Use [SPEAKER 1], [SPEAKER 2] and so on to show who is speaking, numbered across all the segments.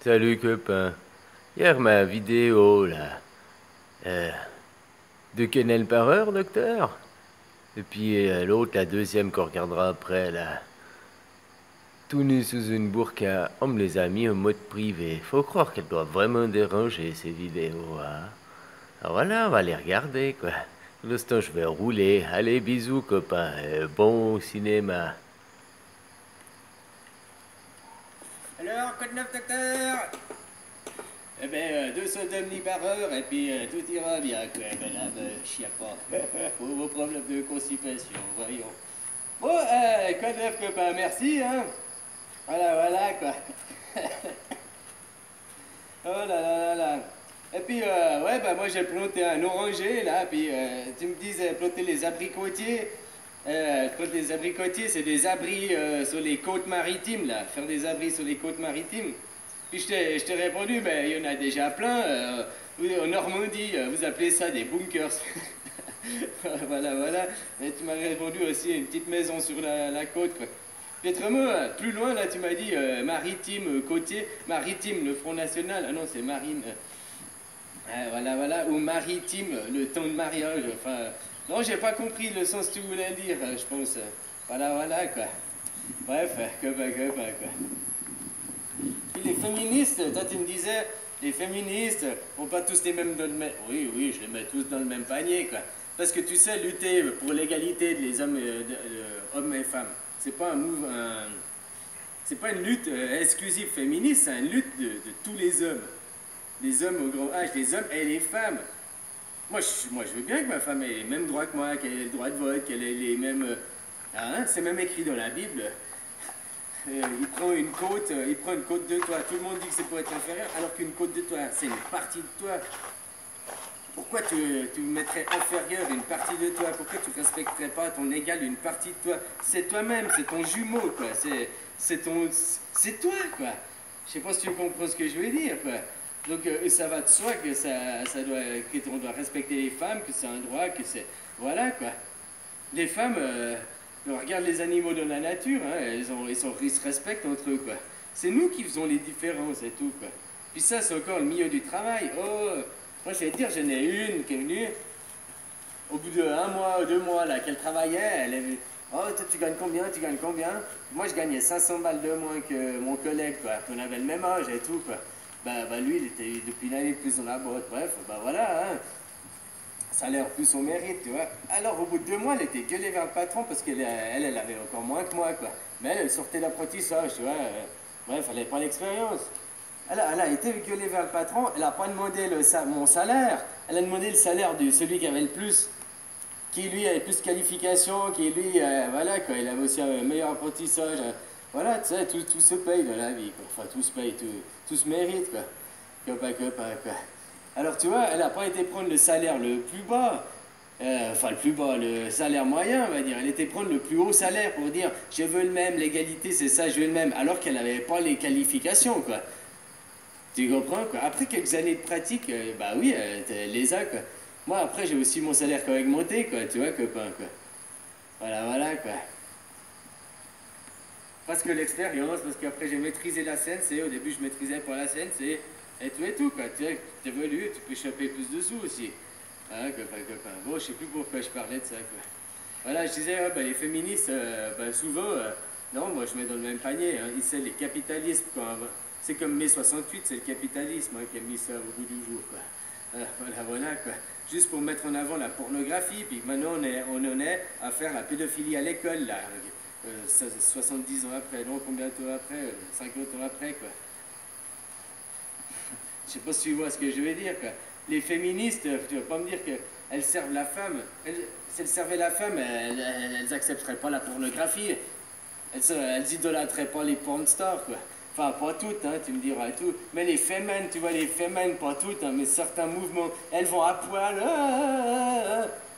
[SPEAKER 1] Salut copain. Hier ma vidéo là, euh, de Kennel par heure, docteur. Et puis l'autre, la deuxième qu'on regardera après là, tout nu sous une burqa, on me les a mis en mode privé. Faut croire qu'elle doit vraiment déranger ces vidéos, hein. Alors voilà, on va les regarder quoi. Pour l'instant, je vais rouler. Allez, bisous copain. Bon cinéma.
[SPEAKER 2] Alors, code 9, docteur. Eh ben, 200 omnis par heure, et puis tout ira bien, quoi. Ben là, chien pas. Pour vos problèmes de constipation, voyons. Bon, code 9, copain, merci, hein. Voilà, voilà, quoi. Oh là là là là. Et puis, ouais, bah moi j'ai planté un oranger, là, puis tu me disais planter les abricotiers. Planter les abricotiers, c'est des abris sur les côtes maritimes, là. Faire des abris sur les côtes maritimes. Puis je t'ai répondu, ben il y en a déjà plein. En Normandie, vous appelez ça des bunkers. Voilà, voilà. Et tu m'as répondu aussi une petite maison sur la côte, quoi. Puis autrement, plus loin, là, tu m'as dit maritime, côtier. Maritime, le Front National. Ah non, c'est marine. Voilà, voilà. Ou maritime, le temps de mariage. Enfin, non, j'ai pas compris le sens que tu voulais dire, je pense. Voilà, voilà, quoi. Bref, quoi. Puis les féministes, toi tu me disais, les féministes, font pas tous les mêmes dans le même. Oui, oui, je les mets tous dans le même panier, quoi. Parce que tu sais, lutter pour l'égalité des hommes, hommes et femmes, c'est pas un mouvement. C'est pas une lutte exclusive féministe, c'est une lutte de tous les hommes. Les hommes au grand âge, les hommes et les femmes. Moi, je veux bien que ma femme ait les mêmes droits que moi, qu'elle ait le droit de vote, qu'elle ait les mêmes. Hein, c'est même écrit dans la Bible. Il prend une côte de toi. Tout le monde dit que c'est pour être inférieur, alors qu'une côte de toi, c'est une partie de toi. Pourquoi tu mettrais inférieur une partie de toi? Pourquoi tu respecterais pas ton égal une partie de toi? C'est toi-même, c'est ton jumeau, quoi. C'est toi, quoi. Je sais pas si tu comprends ce que je veux dire, quoi. Donc ça va de soi que qu'on doit respecter les femmes, que c'est un droit, que c'est voilà, quoi. Les femmes, regarde les animaux dans la nature, hein, ils se respectent entre eux, quoi. C'est nous qui faisons les différences et tout, quoi. Puis ça, c'est encore le milieu du travail. Oh, moi, je vais te dire, j'en ai une qui est venue, au bout de 1 mois ou 2 mois, là, qu'elle travaillait, elle est venue. Oh, toi, tu gagnes combien? Tu gagnes combien? Moi, je gagnais 500 balles de moins que mon collègue, quoi. On avait le même âge et tout, quoi. Bah lui, il était depuis une année de plus dans la boîte. Bref, bah voilà, hein. Ça a l'air plus son mérite, tu vois. Alors, au bout de 2 mois, elle était gueulée vers le patron parce qu'elle avait encore moins que moi, quoi. Mais elle sortait d'apprentissage, tu vois. Bref, elle n'avait pas l'expérience. Elle a été gueulée vers le patron, elle n'a pas demandé mon salaire, elle a demandé le salaire de celui qui avait le plus, qui lui avait plus de qualifications, qui lui, voilà, quoi, il avait aussi un meilleur apprentissage. Voilà, tu sais, tout se paye dans la vie, quoi. Enfin, tout se paye, tout se mérite, quoi. Quoi. Alors, tu vois, elle n'a pas été prendre le salaire le plus bas, enfin le plus bas, le salaire moyen, on va dire. Elle était prendre le plus haut salaire pour dire je veux le même, l'égalité, c'est ça, je veux le même, alors qu'elle n'avait pas les qualifications, quoi. Tu comprends, quoi. Après quelques années de pratique, bah oui, elle les a, quoi. Moi, après, j'ai aussi mon salaire qui a augmenté, quoi, tu vois, copain, quoi. Voilà, voilà, quoi. Parce que l'expérience, parce qu'après j'ai maîtrisé la scène, c'est au début je maîtrisais pas la scène, c'est et tout, quoi. Tu évolues, tu peux choper plus de sous aussi. Hein, copain. Bon, je sais plus pourquoi je parlais de ça, quoi. Voilà, je disais, bah, les féministes, bah, souvent, non, moi je mets dans le même panier, hein. C'est les capitalismes, quoi. C'est comme mai 68, c'est le capitalisme, hein, qui a mis ça au bout du jour, quoi. Voilà, quoi. Juste pour mettre en avant la pornographie, puis maintenant on en est à faire la pédophilie à l'école, là. 70 ans après, non, combien de temps après 50 ans après, quoi. Je sais pas si tu vois ce que je veux dire, quoi. Les féministes, tu vas pas me dire qu'elles servent la femme. Si elles servaient la femme, elles accepteraient pas la pornographie. Elles idolâtreraient pas les porn stars, quoi. Enfin, pas toutes, hein, tu me diras et tout. Mais les femmes, tu vois, les femmes, pas toutes, hein, mais certains mouvements, elles vont à poil.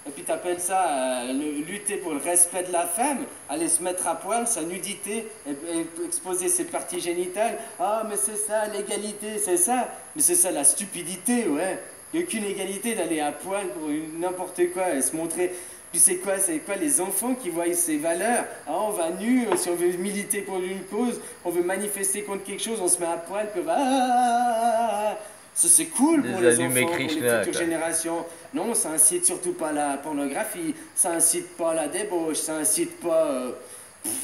[SPEAKER 2] Et puis t'appelles ça lutter pour le respect de la femme, aller se mettre à poil, sa nudité, et exposer ses parties génitales. Ah, mais c'est ça, l'égalité, c'est ça. Mais c'est ça la stupidité, ouais. Il n'y a aucune égalité d'aller à poil pour n'importe quoi et se montrer. Puis c'est quoi les enfants qui voient ces valeurs? Ah, on va nu, si on veut militer pour une cause, on veut manifester contre quelque chose, on se met à poil, puis on va... Ça c'est cool pour
[SPEAKER 1] Des
[SPEAKER 2] les
[SPEAKER 1] allumés
[SPEAKER 2] enfants, pour les
[SPEAKER 1] Krishna,
[SPEAKER 2] futures
[SPEAKER 1] quoi.
[SPEAKER 2] générations. Non, ça incite surtout pas à la pornographie, ça incite pas à la débauche, ça incite pas...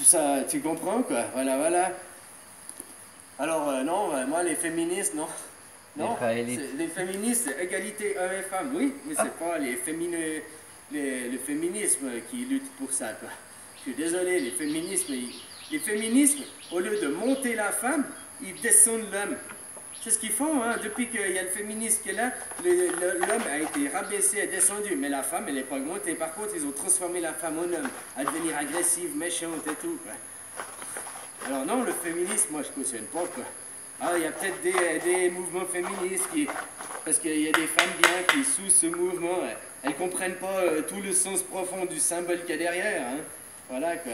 [SPEAKER 2] ça, tu comprends quoi? Voilà, voilà. Alors non, moi les féministes, non. Non,
[SPEAKER 1] Israélites.
[SPEAKER 2] les féministes, c'est égalité hommes et femmes, oui, mais c'est pas le féminisme qui lutte pour ça, quoi. Je suis désolé, les féminismes, au lieu de monter la femme, ils descendent l'homme. C'est ce qu'ils font, hein. Depuis qu'il y a le féminisme qui est là, l'homme a été rabaissé et descendu, mais la femme, elle n'est pas augmentée. Par contre, ils ont transformé la femme en homme, à devenir agressive, méchante et tout, quoi. Alors non, le féminisme, moi, je cautionne pas, quoi. Ah, il y a peut-être des mouvements féministes qui... Parce qu'il y a des femmes bien qui, sous ce mouvement, elles comprennent pas tout le sens profond du symbole qu'il y a derrière, hein. Voilà, quoi.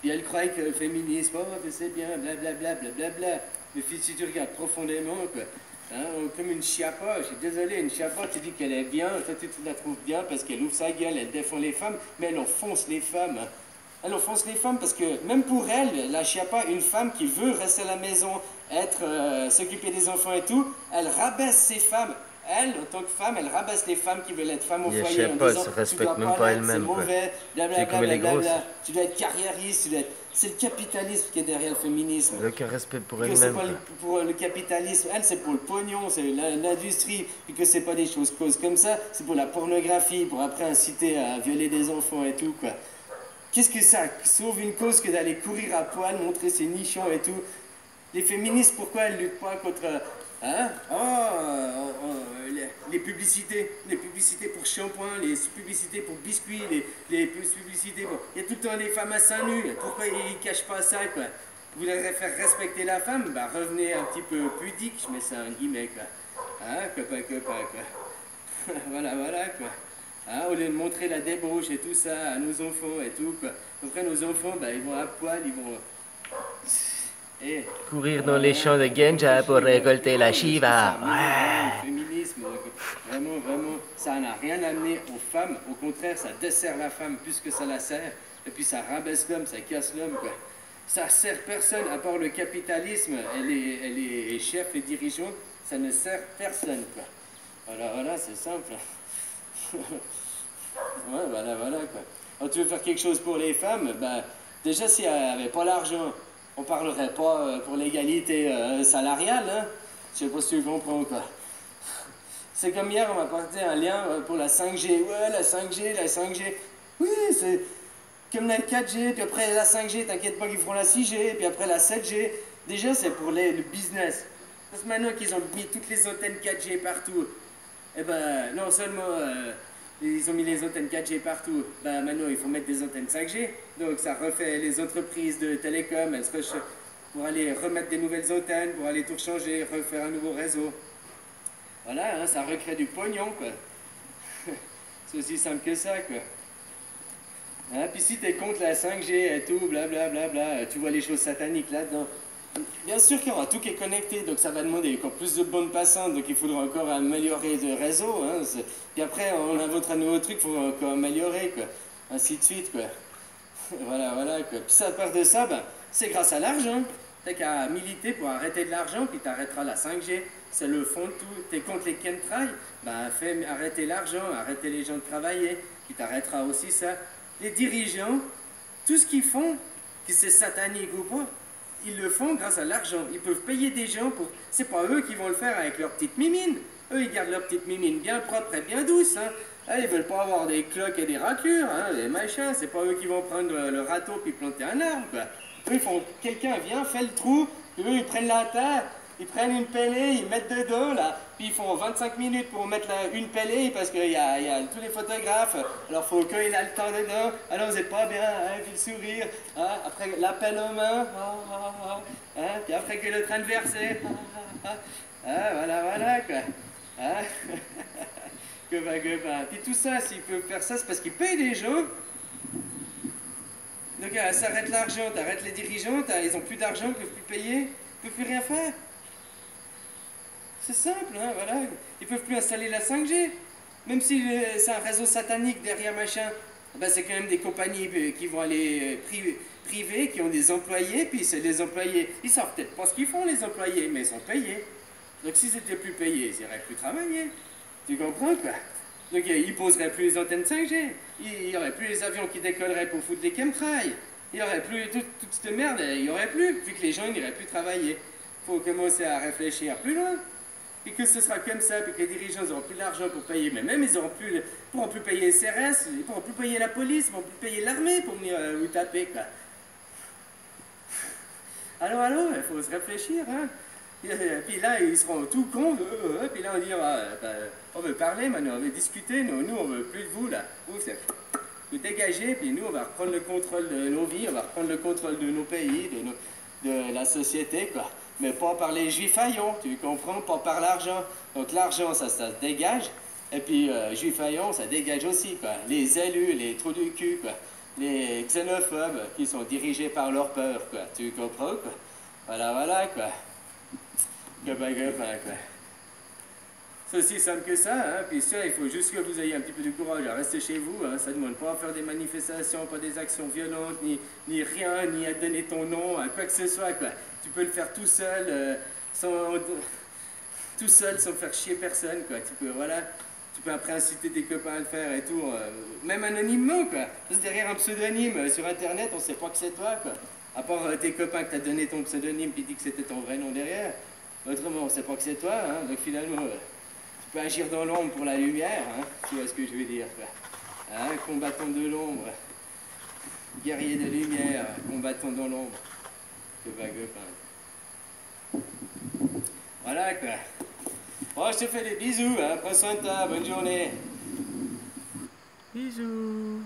[SPEAKER 2] Puis elles croient que le féminisme, oh, c'est bien, blablabla, blablabla. Mais si tu regardes profondément, quoi, hein, comme une chiappa, je suis désolé, une chiappa, tu dis qu'elle est bien, toi tu la trouves bien parce qu'elle ouvre sa gueule, elle défend les femmes, mais elle enfonce les femmes, hein. Elle enfonce les femmes parce que même pour elle, la chiappa, une femme qui veut rester à la maison, s'occuper des enfants et tout, elle rabaisse ses femmes. Elle, en tant que femme, elle rabaisse les femmes qui veulent être femmes au
[SPEAKER 1] Les
[SPEAKER 2] foyer en
[SPEAKER 1] chiappas,
[SPEAKER 2] disant
[SPEAKER 1] elles se
[SPEAKER 2] tu
[SPEAKER 1] respectent
[SPEAKER 2] dois
[SPEAKER 1] même pas
[SPEAKER 2] l'être, c'est
[SPEAKER 1] elles-mêmes, quoi.
[SPEAKER 2] mauvais,
[SPEAKER 1] C'est comme
[SPEAKER 2] blablabla,
[SPEAKER 1] les grosses.
[SPEAKER 2] blablabla. Tu dois être carriériste, c'est le capitalisme qui est derrière le féminisme.
[SPEAKER 1] Aucun respect pour
[SPEAKER 2] Que c'est
[SPEAKER 1] elles-mêmes,
[SPEAKER 2] pas
[SPEAKER 1] quoi.
[SPEAKER 2] pour le capitalisme, elle c'est pour le pognon, c'est l'industrie, et que c'est pas des choses causes comme ça, c'est pour la pornographie, pour après inciter à violer des enfants et tout, quoi. Qu'est-ce que ça sauve une cause que d'aller courir à poil, montrer ses nichons et tout? Les féministes, pourquoi elles luttent pas contre... Hein? Les publicités pour shampoing, les publicités pour biscuits, les publicités pour... Il y a tout le temps des femmes à seins nus, pourquoi ils cachent pas ça, quoi? Vous voulez faire respecter la femme? Bah revenez un petit peu pudique, je mets ça en guillemets, quoi. Hein? Copain, quoi. Voilà, voilà, quoi. Hein, au lieu de montrer la débauche et tout ça à nos enfants et tout, quoi. Après, nos enfants, bah, ils vont à poil, ils vont... Eh,
[SPEAKER 1] Courir dans les champs de Genja pour récolter la Shiva.
[SPEAKER 2] Le féminisme, vraiment, vraiment, ça n'a rien amené aux femmes. Au contraire, ça dessert la femme plus que ça la sert. Et puis ça rabaisse l'homme, ça casse l'homme, quoi. Ça sert personne, à part le capitalisme et les chefs et dirigeants, ça ne sert personne, quoi. Voilà, voilà, c'est simple. Ouais, voilà, voilà, quoi. Alors, tu veux faire quelque chose pour les femmes, bah, déjà, si elles n'avaient pas l'argent, on parlerait pas pour l'égalité salariale, hein. Je sais pas si tu comprends, quoi. C'est comme hier, on m'a apporté un lien pour la 5G. Ouais, la 5G, la 5G. Oui, c'est comme la 4G, puis après la 5G, t'inquiète pas qu'ils feront la 6G, puis après la 7G. Déjà, c'est pour le business. Parce que maintenant qu'ils ont mis toutes les antennes 4G partout, eh ben, non seulement ils ont mis les antennes 4G partout, ben maintenant il faut mettre des antennes 5G. Donc ça refait les entreprises de télécom, pour aller remettre des nouvelles antennes, pour aller tout changer, refaire un nouveau réseau. Voilà, hein, ça recrée du pognon, quoi. C'est aussi simple que ça, quoi. Hein, puis si t'es contre la 5G et tout, blablabla, tu vois les choses sataniques là-dedans. Bien sûr qu'il y aura tout qui est connecté, donc ça va demander encore plus de bandes passantes, donc il faudra encore améliorer le réseau, hein. Puis après, on inventera un nouveau truc, il faudra encore améliorer, quoi. Ainsi de suite, quoi. Voilà, voilà, quoi. Puis ça, à part de ça, ben, c'est grâce à l'argent. T'as qu'à militer pour arrêter de l'argent, puis t'arrêteras la 5G. C'est le fond de tout. T'es contre les chemtrails, ben fais arrêter l'argent, arrêter les gens de travailler, puis t'arrêteras aussi ça. Les dirigeants, tout ce qu'ils font, que c'est satanique ou pas, ils le font grâce à l'argent. Ils peuvent payer des gens pour... C'est pas eux qui vont le faire avec leur petite mimine. Eux, ils gardent leur petite mimine bien propre et bien douce, hein. Ah, ils veulent pas avoir des cloques et des raclures, hein, des machins. C'est pas eux qui vont prendre le râteau puis planter un arbre, quoi. Eux, ils font... Quelqu'un vient, fait le trou, puis eux, ils prennent la terre, ils prennent une pellée, ils mettent dedans, là, puis ils font 25 minutes pour mettre une pellée, parce qu'il y a tous les photographes, alors faut qu'il ait le temps dedans, alors vous êtes pas bien, hein, puis le sourire, hein, après la pelle en main, hein, puis après que le train de verser, voilà, voilà, quoi. Hein. Puis tout ça, s'ils peuvent faire ça, c'est parce qu'ils payent des gens. Donc ça arrête l'argent, t'arrêtes les dirigeants, ils ont plus d'argent, ils peuvent plus payer, ils peuvent plus rien faire. C'est simple, hein, voilà. Ils peuvent plus installer la 5G. Même si c'est un réseau satanique derrière machin, ben c'est quand même des compagnies qui vont aller privées, qui ont des employés, puis c'est les employés. Ils savent peut-être pas ce qu'ils font, les employés, mais ils sont payés. Donc si c'était plus payé, ils n'iraient plus travailler. Tu comprends quoi? Donc ils poseraient plus les antennes 5G. Il n'y aurait plus les avions qui décolleraient pour foutre des chemtrails. Il n'y aurait plus toute cette merde, il n'y aurait plus, vu que les gens n'iraient plus travailler. Il faut commencer à réfléchir plus loin. Et que ce sera comme ça, puis que les dirigeants n'auront plus d'argent pour payer, mais même ils pourront plus payer les CRS, ils pourront plus payer la police, ils pourront plus payer l'armée pour venir vous taper, quoi. Alors, il faut se réfléchir, hein. Et puis là, ils seront tout cons, puis là, on dira, on veut parler maintenant, on veut discuter, nous on veut plus de vous, là. Vous dégagez, puis nous, on va reprendre le contrôle de nos vies, on va reprendre le contrôle de nos pays, de la société, quoi. Mais pas par les juifs haillons, tu comprends, pas par l'argent. Donc l'argent, ça se dégage, et puis juifs haillons, ça dégage aussi, quoi. Les élus, les trous du cul, quoi. Les xénophobes qui sont dirigés par leur peur, quoi. Tu comprends, quoi. Voilà, quoi. Copain, quoi. C'est aussi simple que ça, hein. Puis ça, il faut juste que vous ayez un petit peu de courage à rester chez vous, hein. Ça ne demande pas à faire des manifestations, pas des actions violentes, ni rien, ni à donner ton nom, à quoi que ce soit, quoi. Tu peux le faire tout seul, sans faire chier personne, quoi. Tu peux après inciter tes copains à le faire et tout, même anonymement, quoi. Parce que derrière un pseudonyme sur Internet, on sait pas que c'est toi, quoi. À part tes copains que t'as donné ton pseudonyme puis dit que c'était ton vrai nom derrière. Autrement, on sait pas que c'est toi, hein. Donc finalement, tu peux agir dans l'ombre pour la lumière, hein. Tu vois ce que je veux dire, quoi. Hein, combattant de l'ombre, guerrier de lumière, combattant dans l'ombre. Copain. Voilà, quoi. Bon, je te fais des bisous, hein. Prends soin de toi, bonne journée.
[SPEAKER 1] Bisous.